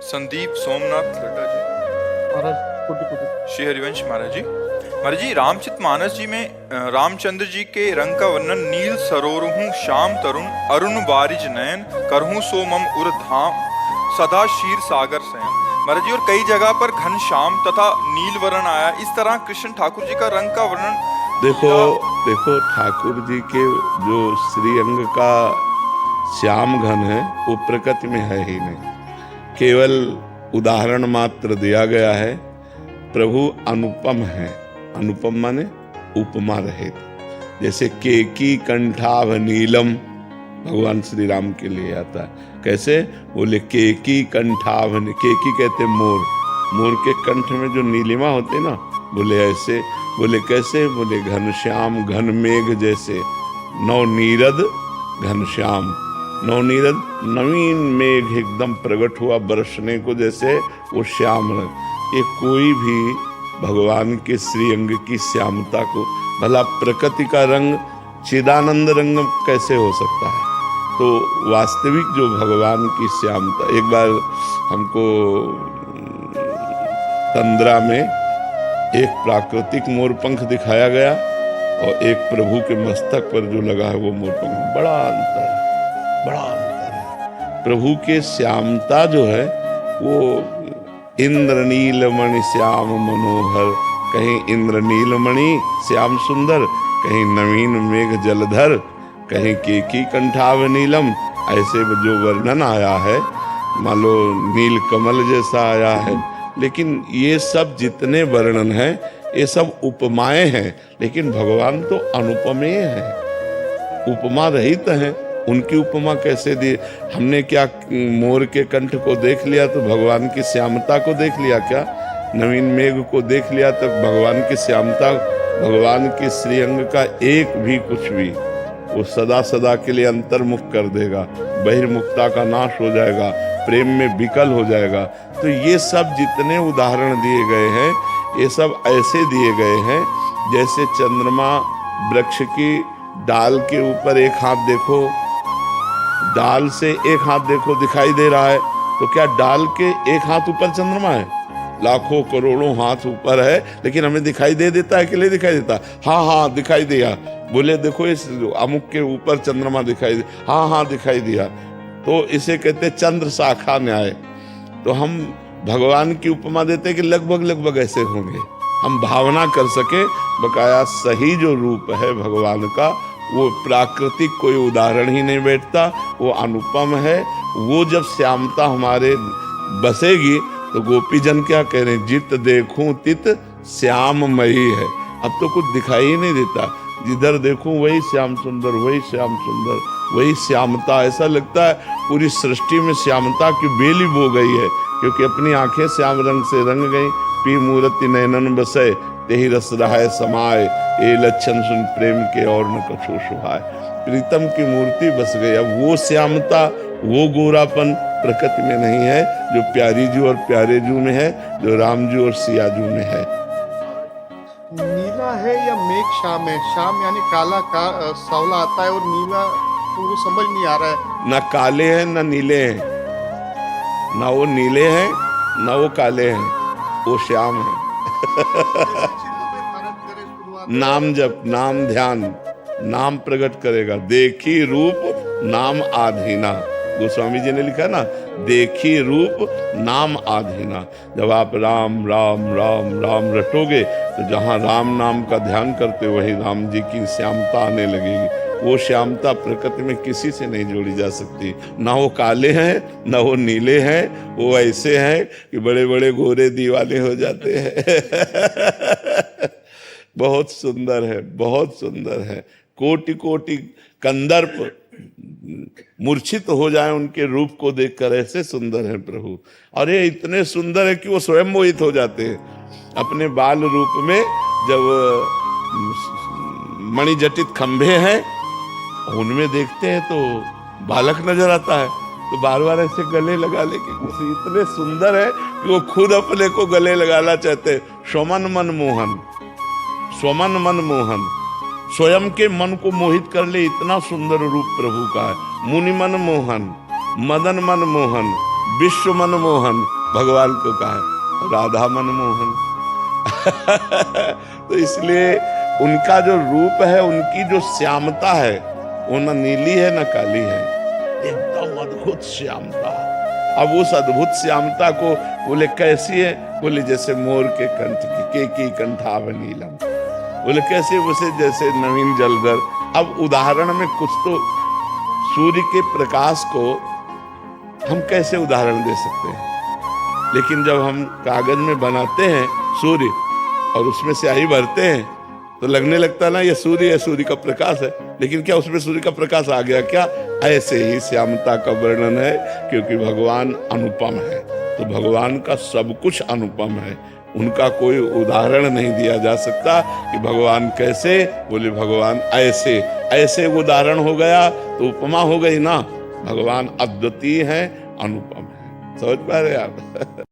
संदीप सोमनाथ लड्डा जी। महाराज कोटि कोटि। श्री हरिवंश महाराज जी। महाराज जी, रामचरितमानस जी में रामचंद्र जी के रंग का वर्णन नील सरोरहूं श्याम तरुण अरुण वारिज नयन करहूं सो मम उर धाम सदा क्षीर सागर शयन। महाराज जी, और कई जगह पर घन श्याम तथा नील वर्ण आया। इस तरह कृष्ण ठाकुर जी का रंग का वर्णन देखो ठाकुर जी के जो श्रीअंग का श्याम घन है वो प्रकृति में है ही नहीं, केवल उदाहरण मात्र दिया गया है। प्रभु अनुपम है, अनुपम माने उपमा रहित। जैसे केकी कंठाभ नीलम भगवान श्री राम के लिए आता है। कैसे बोले केकी कंठाभ, केकी कहते मोर, मोर के कंठ में जो नीलिमा होते ना, बोले ऐसे। बोले कैसे, बोले घनश्याम घन मेघ जैसे, नवनीरद घनश्याम। नवनीरद नवीन मेघ एकदम प्रकट हुआ बरसने को, जैसे वो श्याम रंग। ये कोई भी भगवान के श्रीअंग की श्यामता को, भला प्रकृति का रंग चिदानंद रंग कैसे हो सकता है? तो वास्तविक जो भगवान की श्यामता, एक बार हमको तंद्रा में एक प्राकृतिक मोरपंख दिखाया गया और एक प्रभु के मस्तक पर जो लगा है वो मोरपंख, बड़ा अंतर है, बड़ा अंतर है। प्रभु के श्यामता जो है वो इंद्र नीलमणि श्याम मनोहर, कहीं इंद्र नीलमणि श्याम सुंदर, कहीं नवीन मेघ जलधर, कहीं केकी कंठाभ नीलम, ऐसे जो वर्णन आया है, मान लो नील कमल जैसा आया है। लेकिन ये सब जितने वर्णन हैं ये सब उपमाएं हैं, लेकिन भगवान तो अनुपमेय हैं, उपमा रहित हैं। उनकी उपमा कैसे दी? हमने क्या मोर के कंठ को देख लिया तो भगवान की श्यामता को देख लिया क्या? नवीन मेघ को देख लिया तो भगवान की श्यामता, भगवान के श्रीअंग का एक भी कुछ भी वो सदा सदा के लिए अंतर्मुख कर देगा, बहिर्मुखता का नाश हो जाएगा, प्रेम में विकल हो जाएगा। तो ये सब जितने उदाहरण दिए गए हैं ये सब ऐसे दिए गए हैं जैसे चंद्रमा वृक्ष की डाल के ऊपर एक हाथ देखो, डाल से एक हाथ देखो दिखाई दे रहा है, तो क्या डाल के एक हाथ ऊपर चंद्रमा है? लाखों करोड़ों हाथ ऊपर है, लेकिन हमें दिखाई दे देता है कि नहीं दिखाई देता? हाँ हाँ दिखाई दिया। बोले देखो इस अमुक के ऊपर चंद्रमा दिखाई दे, हाँ हाँ दिखाई दिया। तो इसे कहते चंद्र शाखा न्याय। तो हम भगवान की उपमा देते कि लगभग लगभग ऐसे होंगे, हम भावना कर सके। बकाया सही जो रूप है भगवान का वो प्राकृतिक कोई उदाहरण ही नहीं बैठता, वो अनुपम है। वो जब श्यामता हमारे बसेगी तो गोपीजन क्या कह रहे हैं, जित देखूं तित श्याममयी है। अब तो कुछ दिखाई ही नहीं देता, जिधर देखूं वही श्याम सुंदर, वही श्याम सुंदर, वही श्यामता। ऐसा लगता है पूरी सृष्टि में श्यामता की बेली बो गई है, क्योंकि अपनी आंखें श्याम रंग से रंग गई। पी मूर्ति नयनन बसे तेहि रस रहाय समाय, ए लक्षण सुन प्रेम के और न कछो सुहाय। प्रीतम की मूर्ति बस गई। अब वो श्यामता, वो गोरापन प्रकृति में नहीं है जो प्यारी जी और प्यारे जू में है, जो राम जी और सिया जू में है। नीला है या मेघ श्याम है? श्याम यानी काला का सावला आता है, और नीला तो वो समझ नहीं आ रहा है। ना काले हैं ना नीले हैं, ना वो नीले हैं ना वो काले हैं, वो श्याम है। नाम जप, नाम ध्यान, नाम प्रकट करेगा। देखी रूप नाम आधीना, गोस्वामी जी ने लिखा ना, देखी रूप नाम आधीना। जब आप राम राम राम राम रटोगे तो जहाँ राम नाम का ध्यान करते वही राम जी की श्यामता आने लगेगी। वो श्यामता प्रकृति में किसी से नहीं जोड़ी जा सकती। ना वो काले हैं ना वो नीले हैं, वो ऐसे हैं कि बड़े बड़े गोरे दीवाने हो जाते हैं। बहुत सुंदर है, बहुत सुंदर है। कोटि कोटि कंदर्प मूर्छित हो जाए उनके रूप को देखकर, ऐसे सुंदर है प्रभु। और ये इतने सुंदर है कि वो स्वयं मोहित हो जाते हैं अपने बाल रूप में। जब मणिजटित खंभे हैं उनमें देखते हैं तो बालक नजर आता है, तो बार बार ऐसे गले लगा लेके, इतने सुंदर है कि वो खुद अपने को गले लगाना चाहते हैं। स्वमन मन मोहन, स्वमन मन मोहन, स्वयं के मन को मोहित कर ले, इतना सुंदर रूप प्रभु का है। मुनि मन मोहन, मदन मन मोहन, विश्व मनमोहन भगवान को कहा है, राधा मनमोहन। तो इसलिए उनका जो रूप है, उनकी जो श्यामता है, वो न नीली है न काली है, एकदम अद्भुत श्यामता। अब उस अद्भुत श्यामता को बोले कैसी है, बोले जैसे मोर के कंठ की कंठाव नीलम, बोले कैसे, उसे जैसे नवीन जलधर। अब उदाहरण में कुछ तो सूर्य के प्रकाश को हम कैसे उदाहरण दे सकते हैं, लेकिन जब हम कागज में बनाते हैं सूर्य और उसमें स्याही भरते हैं तो लगने लगता ना ये सूर्य का प्रकाश है, लेकिन क्या उसमें सूर्य का प्रकाश आ गया क्या? ऐसे ही श्यामता का वर्णन है, क्योंकि भगवान अनुपम है। तो भगवान का सब कुछ अनुपम है, उनका कोई उदाहरण नहीं दिया जा सकता कि भगवान कैसे, बोले भगवान ऐसे। ऐसे उदाहरण हो गया तो उपमा हो गई ना, भगवान अद्वितीय है, अनुपम है। समझ पा रहे आप?